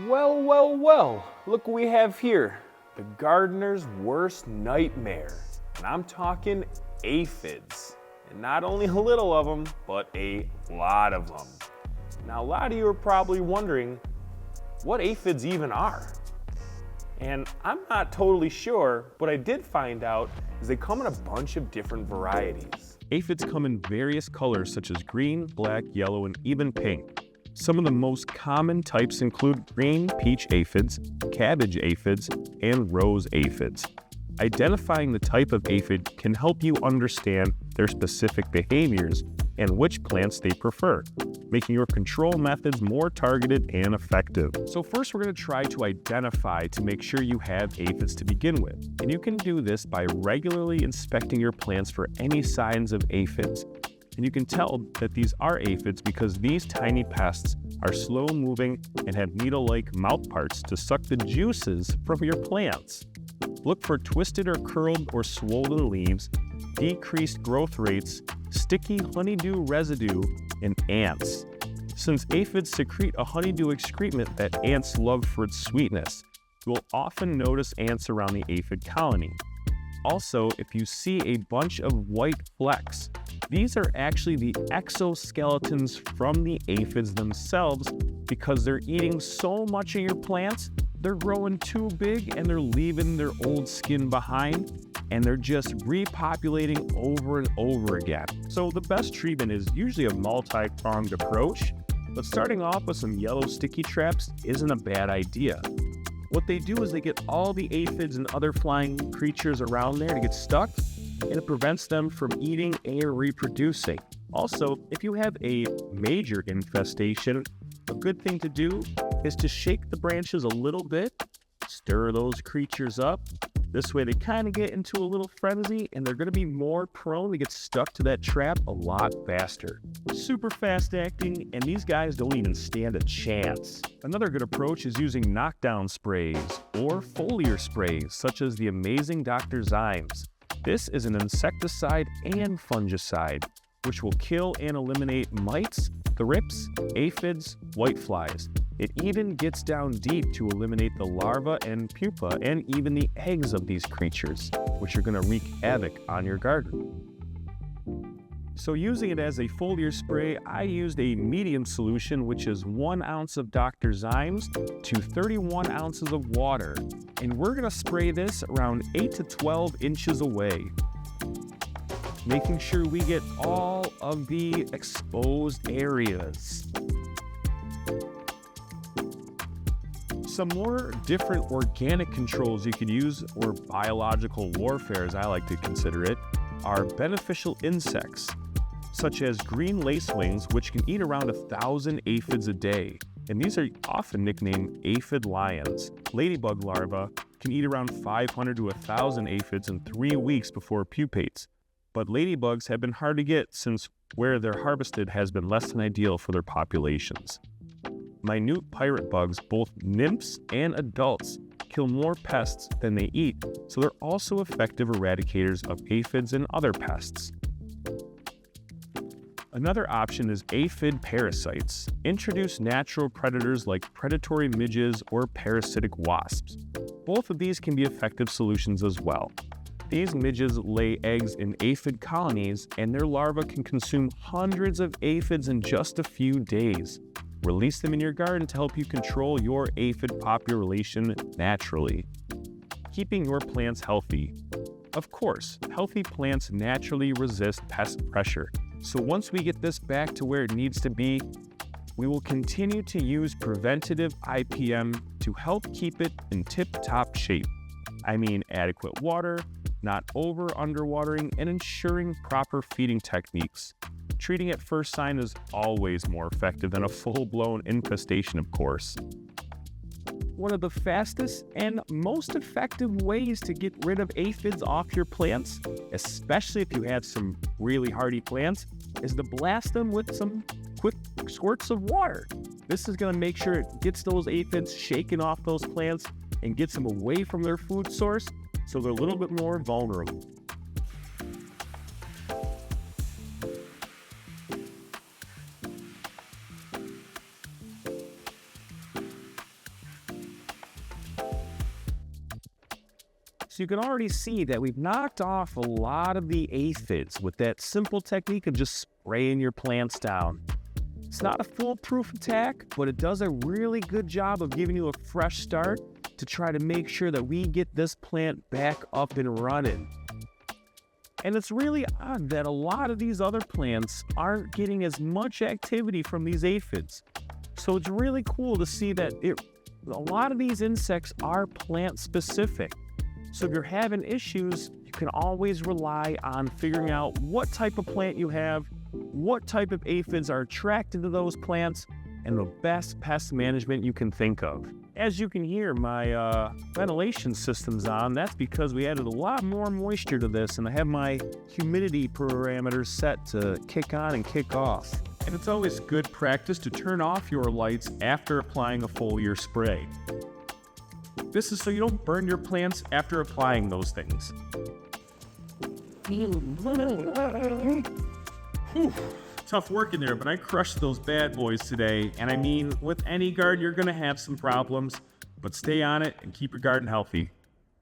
Well, well, well, look what we have here. The gardener's worst nightmare. And I'm talking aphids. And not only a little of them, but a lot of them. Now, a lot of you are probably wondering what aphids even are. And I'm not totally sure, but I did find out is they come in a bunch of different varieties. Aphids come in various colors such as green, black, yellow, and even pink. Some of the most common types include green peach aphids, cabbage aphids, and rose aphids. Identifying the type of aphid can help you understand their specific behaviors and which plants they prefer, making your control methods more targeted and effective. So first we're going to try to identify to make sure you have aphids to begin with. And you can do this by regularly inspecting your plants for any signs of aphids. And you can tell that these are aphids because these tiny pests are slow-moving and have needle-like mouthparts to suck the juices from your plants. Look for twisted or curled or swollen leaves, decreased growth rates, sticky honeydew residue, and ants. Since aphids secrete a honeydew excrement that ants love for its sweetness, you will often notice ants around the aphid colony. Also, if you see a bunch of white flecks, these are actually the exoskeletons from the aphids themselves because they're eating so much of your plants, they're growing too big and they're leaving their old skin behind and they're just repopulating over and over again. So the best treatment is usually a multi-pronged approach, but starting off with some yellow sticky traps isn't a bad idea. What they do is they get all the aphids and other flying creatures around there to get stuck, and it prevents them from eating and reproducing. Also, if you have a major infestation, a good thing to do is to shake the branches a little bit, stir those creatures up. This way they kind of get into a little frenzy and they're going to be more prone to get stuck to that trap a lot faster. Super fast acting, and these guys don't even stand a chance. Another good approach is using knockdown sprays or foliar sprays such as the amazing Dr. Zymes. This is an insecticide and fungicide which will kill and eliminate mites, thrips, aphids, whiteflies. It even gets down deep to eliminate the larvae and pupa and even the eggs of these creatures, which are going to wreak havoc on your garden. So using it as a foliar spray, I used a medium solution, which is 1 ounce of Dr. Zymes to 31 ounces of water. And we're going to spray this around 8 to 12 inches away, making sure we get all of the exposed areas. Some more different organic controls you could use, or biological warfare as I like to consider it, are beneficial insects, such as green lacewings, which can eat around 1,000 aphids a day. And these are often nicknamed aphid lions. Ladybug larvae can eat around 500 to 1,000 aphids in 3 weeks before pupates. But ladybugs have been hard to get since where they're harvested has been less than ideal for their populations. Minute pirate bugs, both nymphs and adults, kill more pests than they eat, so they're also effective eradicators of aphids and other pests. Another option is aphid parasites. Introduce natural predators like predatory midges or parasitic wasps. Both of these can be effective solutions as well. These midges lay eggs in aphid colonies, and their larvae can consume hundreds of aphids in just a few days. Release them in your garden to help you control your aphid population naturally. Keeping your plants healthy. Of course, healthy plants naturally resist pest pressure. So once we get this back to where it needs to be, we will continue to use preventative IPM to help keep it in tip-top shape. I mean adequate water, not underwatering, and ensuring proper feeding techniques. Treating at first sign is always more effective than a full-blown infestation, of course. One of the fastest and most effective ways to get rid of aphids off your plants, especially if you have some really hardy plants, is to blast them with some quick squirts of water. This is going to make sure it gets those aphids shaken off those plants and gets them away from their food source so they're a little bit more vulnerable. So you can already see that we've knocked off a lot of the aphids with that simple technique of just spraying your plants down. It's not a foolproof attack, but it does a really good job of giving you a fresh start to try to make sure that we get this plant back up and running. And it's really odd that a lot of these other plants aren't getting as much activity from these aphids. So it's really cool to see that a lot of these insects are plant specific. So if you're having issues, you can always rely on figuring out what type of plant you have, what type of aphids are attracted to those plants, and the best pest management you can think of. As you can hear, my ventilation system's on. That's because we added a lot more moisture to this, and I have my humidity parameters set to kick on and kick off. And it's always good practice to turn off your lights after applying a foliar spray. This is so you don't burn your plants after applying those things. Whew. Tough work in there, but I crushed those bad boys today. And I mean, with any garden, you're gonna have some problems, but stay on it and keep your garden healthy.